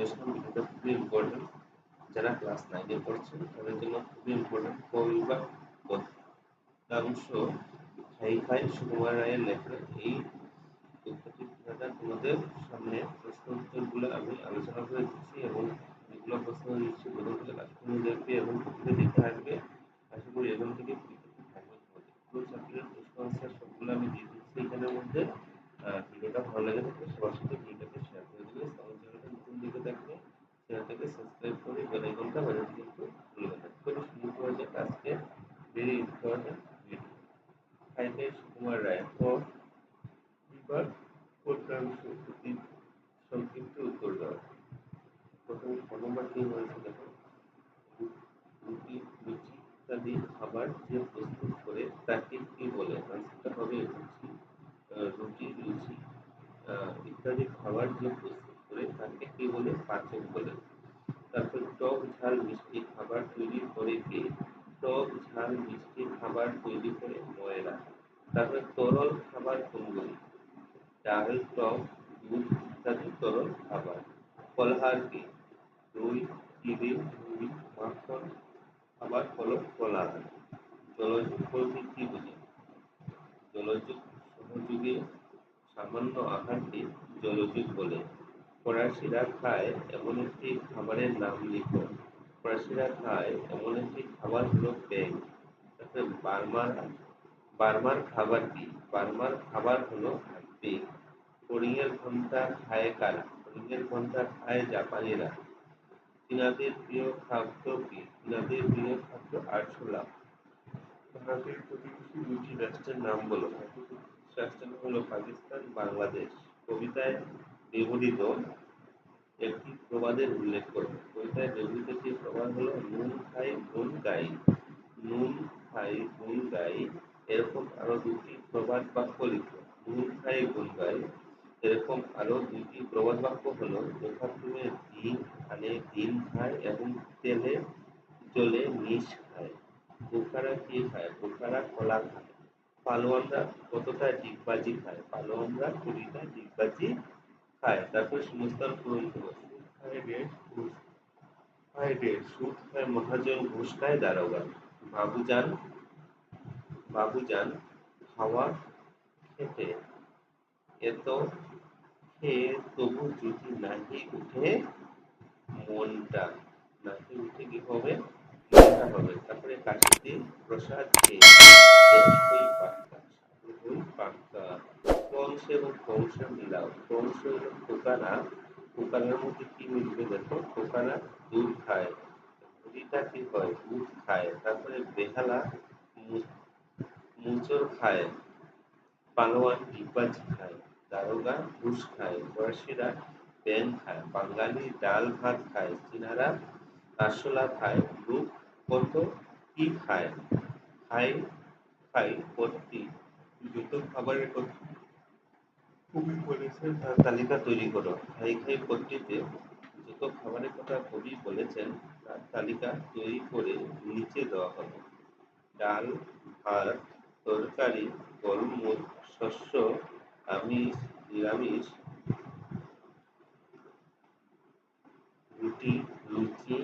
বিশ্লেষণ ভিডিওটা খুবই ইম্পর্টেন্ট। যারা ক্লাস 9 এ পড়ছেন তাদের জন্য খুবই ইম্পর্টেন্ট। ক বিভাগ পদ্মাংশ খাই খাই সুকুমার রায়ের লেখা এই উত্তরটি তোমাদের সামনে প্রশ্ন উত্তরগুলো আমি আলোচনা করে দিচ্ছি এবং যেগুলো প্রশ্ন দিচ্ছি প্রথম থেকে লাস্ট পর্যন্ত দেখবে এবং কপিতে দেখে আসবে। আশা করি এখান থেকে থাকবে তোমাদের পুরো চ্যাপ্টারের প্রশ্ন আনসার সবগুলো আমি দিয়ে দিচ্ছি এখানের মধ্যে। ভিডিওটা ভালো লাগে থাকলে সবার সাথে ভিডিওটাকে শেয়ার করে দেবে। আমার চ্যানেলটা নতুন দিকে থাকলে চ্যানেলটাকে সাবস্ক্রাইব করে বেল আইকনটা বাজাতে কিন্তু ভুলবেন না। চলো শুরু করা যাক আজকে ভেরি ইম্পর্টেন্ট ভিডিও। খাই খাই সুকুমার রায় বিভাগ পদ্মাংশ সংক্ষিপ্ত উত্তর দাও। প্রথমে ক নম্বর কি হয়েছে দেখো, রুটি লুচি ইত্যাদি খাবার যে প্রস্তুত করে তাকে কি বলে? আনসারটা হবে রুটি লুচি ইত্যাদি খাবার যে প্রস্তুত করে তাকে কি বলে? পাচক বলে। তারপর টক ঝাল মিষ্টি খাবার তৈরি করে কে? টক ঝাল মিষ্টি খাবার তৈরি করে ময়রা। তারপরে তরল খাবার কোনগুলি? ডাল, টক, দুধ ইত্যাদি তরল খাবার। ফলাহার কি? দই, চিড়ে, মুড়ি, মাখন খাবার হলো ফলাহার। জলযোগ বলতে কি বোঝায়? জলযোগ সহযোগে সামান্য আহারকে জলযোগ বলে। ফরাসিরা খায় এমন একটি খাবারের নাম লিখো। ফরাসিরা খায় এমন একটি খাবার হলো ব্যাং। তারপরে বার্মার খাবার কি? বার্মার খাবার হলো বেক। ফড়িংয়ের ঘন্টা খায় কারা? ফড়িংয়ের ঘন্টা খায় জাপানিরা। চীনাদের প্রিয় খাদ্য কি? চীনাদের প্রিয় খাদ্য আরশোলা। ভারতের প্রতিবেশী দুটি রাষ্ট্রের নাম বলো। রাষ্ট্রের নাম হলো পাকিস্তান, বাংলাদেশ। কবিতায় ব্যবহৃত একটি প্রবাদের উল্লেখ করো। কবিতায় ব্যবহৃত একটি প্রবাদ হলো নুন খাই গুণ গাই। নুন খাই গুণ গাই এরকম আরো দুটি প্রবাদ বাক্য লিখো। নুন খাই গুণ গাই এরকম আরো দুটি প্রবাদ বাক্য হলো যথাক্রমে দিন খানে দিন খায় এবং তেলে জলে মিশ খায়। বোকারা কি খায়? বোকারা কলা খায়। পালোয়ানরা কতটা ডিগবাজি খায়? পালোয়ানরা কুড়িটা ডিগবাজি খায়। তারপর শূন্যস্থান পূরণ করো। সুদ খায় রেট, ঘুষ খায় রেট, সুদ খায় মহাজন, ঘুষ খায় দারোগা। বাবুজান বাবুজান খাওয়া খেতে এত খেয়ে তবু যদি নাহি উঠে মনটা, নাহি উঠে কি হবে? মনটা হবে। তারপরে কাশিতে প্রসাদ খেয়ে বেশ হই পাক্কা, সাধু হই পাক্কা। কংস এবং কংস মিলাও। কংস হলো খোকারা, খোকারার মধ্যে কি মিলবে দেখো, খোকারা দুধ খায়। বুড়িটা কি হয়? দুধ খায়। তারপরে বেহালা মুচর খায়। পালোয়ান ডিগবাজি খায়। দারোগা ঘুষ খায়। ফরাসিরা ব্যাং খায়। বাঙালি ডাল ভাত খায়। চীনারা আরশোলা খায়। লোক কত কি খায়? খাই খাই পদটি যত খাবারের কথা কবি বলেছেন তার তালিকা তৈরি করো। খাই খাই পদটিতে যত খাবারের কথা কবি বলেছেন তার তালিকা তৈরি করে নিচে দেওয়া হলো। ডাল, ভাত, তরকারি, ফলমূল, শস্য, আমিষ, নিরামিষ, রুটি, লুচি,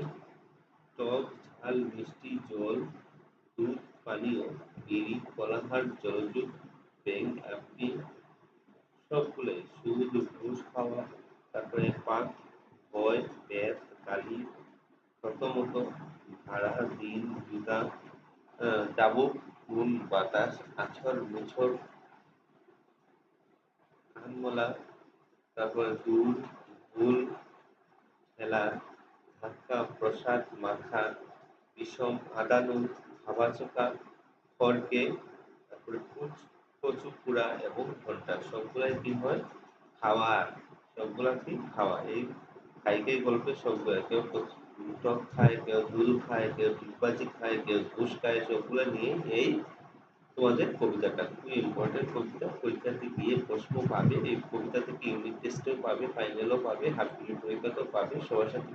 টক ঝাল মিষ্টি, জল, দুধ পানীয়, বিড়ি, ফলাহার, জলযোগ, ব্যাং, আপ্পি সবগুলোই। সুদ, ঘুষ খাওয়া, তারপরে পাক, ভয়, ব্যাস, গালি, প্রথমত, ভাড়া, দিন, জুদা, চাবুক, ফুল, বাতাস, আছর, মুছর, কানমলা, তারপরে দুধ, ভুল, ঠেলা, ধাক্কা, প্রসাদ, মাথা, বিষম, আদালু, ভাবাচোকা, খড়কে, তারপরে কচু পুরা এবং ঘন্টা সবগুলাই কি হয়? খাওয়া। সবগুলা কি? খাওয়া। এই খাইকেই গল্পে সবগুলা, কেউ টক খায়, কেউ দুধ খায়, কেউ ডিগবাজি খায়, কেউ ঘুষ খায়, সবগুলা নিয়ে এই তোমাদের কবিতাটা খুবই ইম্পর্টেন্ট কবিতা। পরীক্ষাতে গিয়ে প্রশ্ন পাবে। এই কবিতা থেকে ইউনিট টেস্টেও পাবে, ফাইনালও পাবে, হাফ ইয়ারলি পরীক্ষাতেও পাবে। সবার সাথে